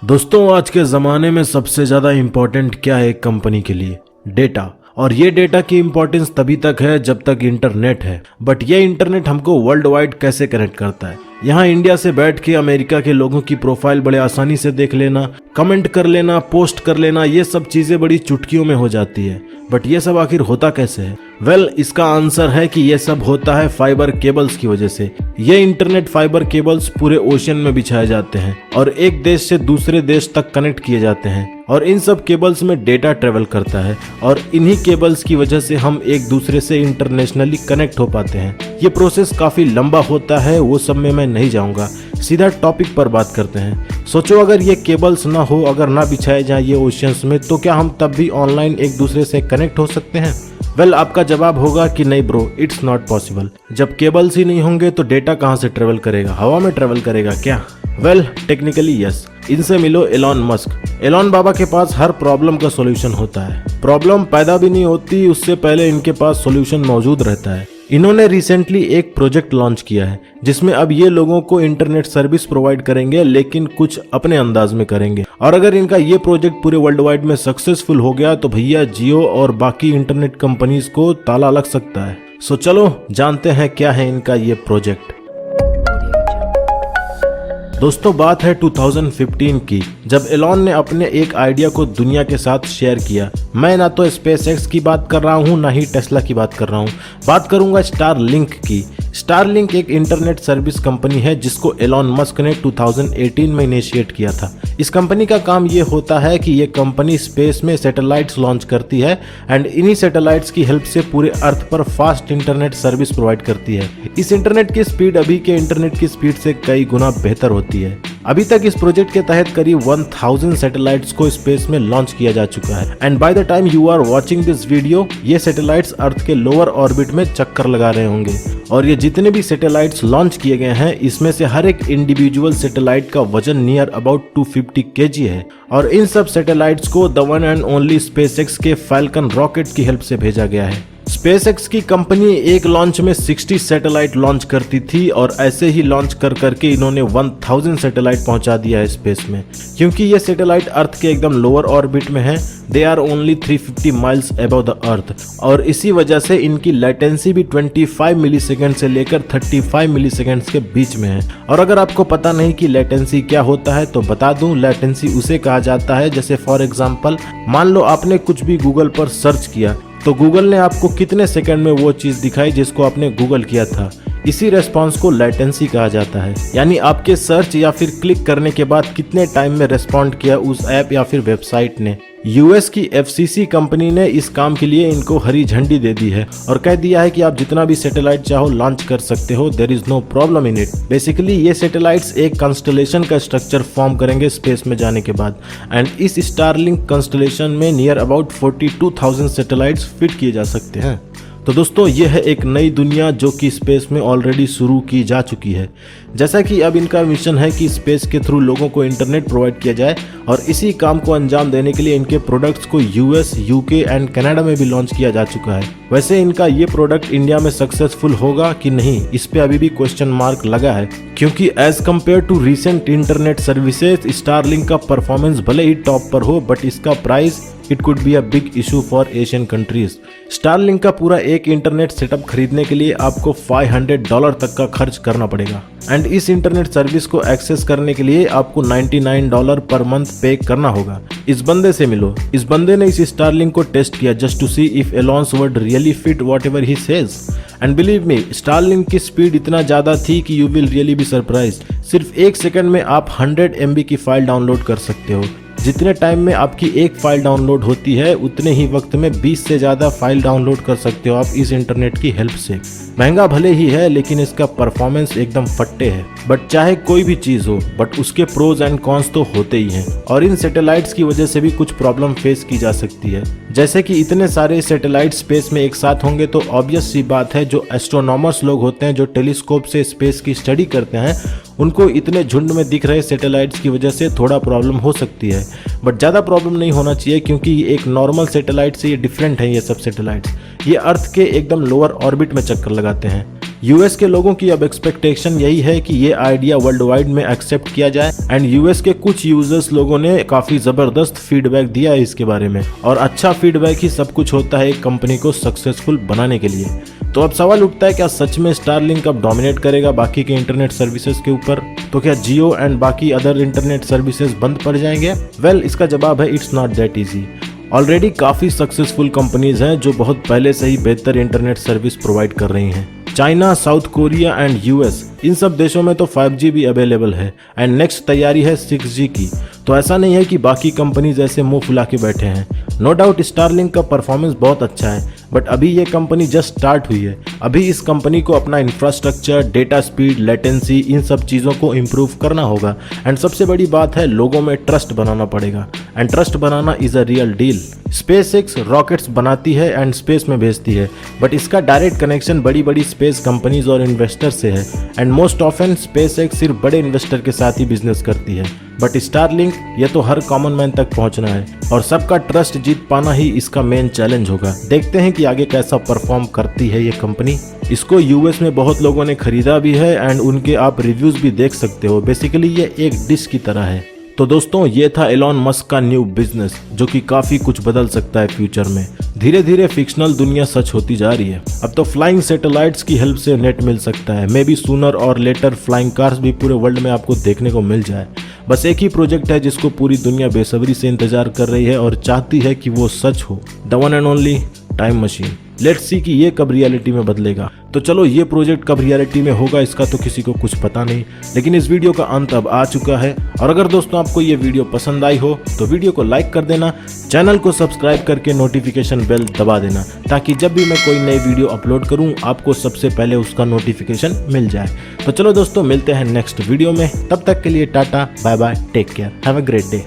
दोस्तों, आज के ज़माने में सबसे ज़्यादा इम्पोर्टेंट क्या है एक कंपनी के लिए? डेटा। और ये डेटा की इम्पोर्टेंस तभी तक है जब तक इंटरनेट है। बट ये इंटरनेट हमको वर्ल्ड वाइड कैसे कनेक्ट करता है? यहाँ इंडिया से बैठ के अमेरिका के लोगों की प्रोफाइल बड़े आसानी से देख लेना, कमेंट कर लेना, पोस्ट कर लेना, ये सब चीज़ें बड़ी चुटकियों में हो जाती है। बट ये सब आखिर होता कैसे है? इसका आंसर है कि ये सब होता है फाइबर केबल्स की वजह से। ये इंटरनेट फाइबर केबल्स पूरे ओशन में बिछाए जाते हैं और एक देश से दूसरे देश तक कनेक्ट किए जाते हैं और इन सब केबल्स में डेटा ट्रेवल करता है और इन्हीं केबल्स की वजह से हम एक दूसरे से इंटरनेशनली कनेक्ट हो पाते हैं। ये प्रोसेस काफी लंबा होता है, वो सब में मैं नहीं जाऊंगा, सीधा टॉपिक पर बात करते हैं। सोचो, अगर ये केबल्स ना हो, अगर ना बिछाए जाए ये ओशियंस में, तो क्या हम तब भी ऑनलाइन एक दूसरे से कनेक्ट हो सकते हैं? आपका जवाब होगा कि नहीं ब्रो, इट्स नॉट पॉसिबल। जब केबल्स ही नहीं होंगे तो डेटा कहाँ से ट्रेवल करेगा? हवा में ट्रेवल करेगा क्या? Technically yes. इनसे मिलो एलॉन मस्क। एलॉन बाबा के पास हर प्रॉब्लम का सॉल्यूशन होता है। प्रॉब्लम पैदा भी नहीं होती, उससे पहले इनके पास सॉल्यूशन मौजूद रहता है। इन्होंने रिसेंटली एक प्रोजेक्ट लॉन्च किया है जिसमें अब ये लोगों को इंटरनेट सर्विस प्रोवाइड करेंगे, लेकिन कुछ अपने अंदाज में करेंगे। और अगर इनका ये प्रोजेक्ट पूरे वर्ल्ड वाइड में सक्सेसफुल हो गया तो भैया जियो और बाकी इंटरनेट कंपनीज को ताला लग सकता है। सो चलो जानते हैं क्या है इनका ये प्रोजेक्ट। दोस्तों, बात है 2015 की, जब एलॉन ने अपने एक आइडिया को दुनिया के साथ शेयर किया। मैं ना तो स्पेसएक्स की बात कर रहा हूँ, ना ही टेस्ला की बात कर रहा हूँ, बात करूंगा स्टारलिंक की। स्टारलिंक एक इंटरनेट सर्विस कंपनी है जिसको एलॉन मस्क ने 2018 में इनिशिएट किया था। इस कंपनी का काम ये होता है कि ये कंपनी स्पेस में सैटेलाइट्स लॉन्च करती है एंड इन्हीं सैटेलाइट्स की हेल्प से पूरे अर्थ पर फास्ट इंटरनेट सर्विस प्रोवाइड करती है। इस इंटरनेट की स्पीड अभी के इंटरनेट की स्पीड से कई गुना बेहतर होती है। अभी तक इस प्रोजेक्ट के तहत करीब 1000 सैटेलाइट्स को स्पेस में लॉन्च किया जा चुका है and by the time you are watching this video, ये सैटेलाइट्स अर्थ के लोअर ऑर्बिट में चक्कर लगा रहे होंगे। और ये जितने भी सैटेलाइट्स लॉन्च किए गए हैं, इसमें से हर एक इंडिविजुअल सैटेलाइट का वजन नियर अबाउट 250 kg है और इन सब सैटेलाइट्स को the one and only SpaceX के फैल्कन रॉकेट की हेल्प से भेजा गया है। स्पेसएक्स की कंपनी एक लॉन्च में 60 सैटेलाइट लॉन्च करती थी और ऐसे ही लॉन्च कर करके इन्होंने 1000 सैटेलाइट पहुंचा दिया है स्पेस में। क्योंकि ये सैटेलाइट अर्थ के एकदम लोअर ऑर्बिट में है, they are only 350 miles above the earth और इसी वजह से इनकी लेटेंसी भी 25 मिलीसेकंड से लेकर 35 मिलीसेकंड के बीच में है। और अगर आपको पता नहीं कि लेटेंसी क्या होता है तो बता दूं, लेटेंसी उसे कहा जाता है जैसे फॉर एग्जांपल मान लो आपने कुछ भी गूगल पर सर्च किया तो गूगल ने आपको कितने सेकंड में वो चीज दिखाई जिसको आपने गूगल किया था। इसी रेस्पॉन्स को लेटेंसी कहा जाता है, यानी आपके सर्च या फिर क्लिक करने के बाद कितने टाइम में रेस्पॉन्ड किया उस ऐप या फिर वेबसाइट ने। यूएस की FCC कंपनी ने इस काम के लिए इनको हरी झंडी दे दी है और कह दिया है कि आप जितना भी सैटेलाइट चाहो लॉन्च कर सकते हो, there is no problem in it. Basically ये सैटेलाइट्स एक कंस्टलेशन का स्ट्रक्चर फॉर्म करेंगे स्पेस में जाने के बाद एंड इस स्टारलिंक कंस्टलेशन में नियर अबाउट 42,000 सैटेलाइट्स फिट किए जा सकते हैं। तो दोस्तों, ये है एक नई दुनिया जो कि स्पेस में ऑलरेडी शुरू की जा चुकी है। जैसा कि अब इनका मिशन है कि स्पेस के थ्रू लोगों को इंटरनेट प्रोवाइड किया जाए और इसी काम को अंजाम देने के लिए इनके प्रोडक्ट्स को US, UK एंड कनाडा में भी लॉन्च किया जा चुका है। वैसे इनका ये प्रोडक्ट इंडिया में सक्सेसफुल होगा कि नहीं, इस पे अभी भी क्वेश्चन मार्क लगा है, क्योंकि as compare to recent internet services Starlink का परफॉर्मेंस भले ही टॉप पर हो, बट इसका price it could be a big issue for Asian countries. Starlink का पूरा एक इंटरनेट सेटअप खरीदने के लिए आपको $500 तक का खर्च करना पड़ेगा एंड इस इंटरनेट सर्विस को एक्सेस करने के लिए आपको $99 पर मंथ पे करना होगा। इस बंदे से मिलो। इस बंदे ने इस स्टारलिंक को टेस्ट किया just to see if Elon's word really fit whatever he says and believe me, Starlink की स्पीड इतना ज्यादा थी कि you will really be surprised. सिर्फ 1 सेकंड में आप 100 MB की फाइल डाउनलोड कर सकते हो। जितने टाइम में आपकी एक फाइल डाउनलोड होती है उतने ही वक्त में 20 से ज़्यादा फाइल डाउनलोड कर सकते हो आप इस इंटरनेट की हेल्प से। महंगा भले ही है लेकिन इसका परफॉर्मेंस एकदम फट्टे है। बट चाहे कोई भी चीज़ हो, बट उसके प्रोज एंड कॉन्स तो होते ही हैं और इन सैटेलाइट्स की वजह से भी कुछ प्रॉब्लम फेस की जा सकती है। जैसे कि इतने सारे सैटेलाइट स्पेस में एक साथ होंगे तो ऑब्वियस सी बात है, जो एस्ट्रोनॉमर्स लोग होते हैं जो टेलीस्कोप से स्पेस की स्टडी करते हैं, उनको इतने झुंड में दिख रहे सैटेलाइट्स की वजह से थोड़ा प्रॉब्लम हो सकती है। बट ज़्यादा प्रॉब्लम नहीं होना चाहिए क्योंकि ये एक नॉर्मल सैटेलाइट से ये डिफरेंट है। ये सब सैटेलाइट्स ये अर्थ के एकदम लोअर ऑर्बिट में चक्कर लगाते हैं यूएस के लोगों की अब एक्सपेक्टेशन यही है कि ये आइडिया वर्ल्ड वाइड में एक्सेप्ट किया जाए एंड यूएस के कुछ यूजर्स लोगों ने काफी जबरदस्त फीडबैक दिया है इसके बारे में, और अच्छा फीडबैक ही सब कुछ होता है एक कंपनी को सक्सेसफुल बनाने के लिए। तो अब सवाल उठता है, क्या सच में स्टारलिंक अब डोमिनेट करेगा बाकी के इंटरनेट सर्विसेज के ऊपर? तो क्या जियो एंड बाकी अदर इंटरनेट सर्विसेज बंद पड़ जाएंगे? वेल, इसका जवाब है it's not that easy. Already काफी सक्सेसफुल कंपनीज हैं जो बहुत पहले से ही बेहतर इंटरनेट सर्विस प्रोवाइड कर रही हैं। China, south Korea and US, इन सब देशों में तो 5G भी अवेलेबल है एंड नेक्स्ट तैयारी है 6G की। तो ऐसा नहीं है कि बाकी कंपनीज ऐसे मुंह फुला के बैठे हैं। नो डाउट स्टारलिंक का परफॉर्मेंस बहुत अच्छा है, बट अभी ये कंपनी जस्ट स्टार्ट हुई है। अभी इस कंपनी को अपना इंफ्रास्ट्रक्चर, डेटा स्पीड, लेटेंसी, इन सब चीज़ों को इम्प्रूव करना होगा एंड सबसे बड़ी बात है लोगों में ट्रस्ट बनाना पड़ेगा and trust banana is a real deal. SpaceX rockets बनाती है एंड स्पेस में भेजती है, बट इसका डायरेक्ट कनेक्शन बड़ी बड़ी स्पेस कंपनीज और इन्वेस्टर से है एंड मोस्ट ऑफन SpaceX सिर्फ बड़े इन्वेस्टर के साथ ही बिजनेस करती है। बट स्टारलिंक, ये तो हर कॉमन मैन तक पहुंचना है और सबका ट्रस्ट जीत पाना ही इसका मेन चैलेंज होगा। देखते हैं कि आगे कैसा परफॉर्म करती है ये कंपनी। इसको यूएस में बहुत लोगों ने खरीदा भी है एंड उनके आप रिव्यूज भी देख सकते हो। बेसिकली ये एक डिश की तरह है। तो दोस्तों, ये था एलॉन मस्क का न्यू बिजनेस जो कि काफी कुछ बदल सकता है फ्यूचर में। धीरे धीरे फिक्शनल दुनिया सच होती जा रही है। अब तो फ्लाइंग सैटेलाइट्स की हेल्प से नेट मिल सकता है। मे बी सूनर और लेटर फ्लाइंग कार्स भी पूरे वर्ल्ड में आपको देखने को मिल जाए। बस एक ही प्रोजेक्ट है जिसको पूरी दुनिया बेसब्री से इंतजार कर रही है और चाहती है कि वो सच हो, the one and only time machine. Let's see कि ये कब रियलिटी में बदलेगा। तो चलो, ये प्रोजेक्ट कब रियलिटी में होगा इसका तो किसी को कुछ पता नहीं, लेकिन इस वीडियो का अंत अब आ चुका है। और अगर दोस्तों आपको ये वीडियो पसंद आई हो तो वीडियो को लाइक कर देना, चैनल को सब्सक्राइब करके नोटिफिकेशन बेल दबा देना, ताकि जब भी मैं कोई नई वीडियो अपलोड करूं आपको सबसे पहले उसका नोटिफिकेशन मिल जाए। तो चलो दोस्तों, मिलते हैं नेक्स्ट वीडियो में। तब तक के लिए टाटा, bye bye, take care, have a great day.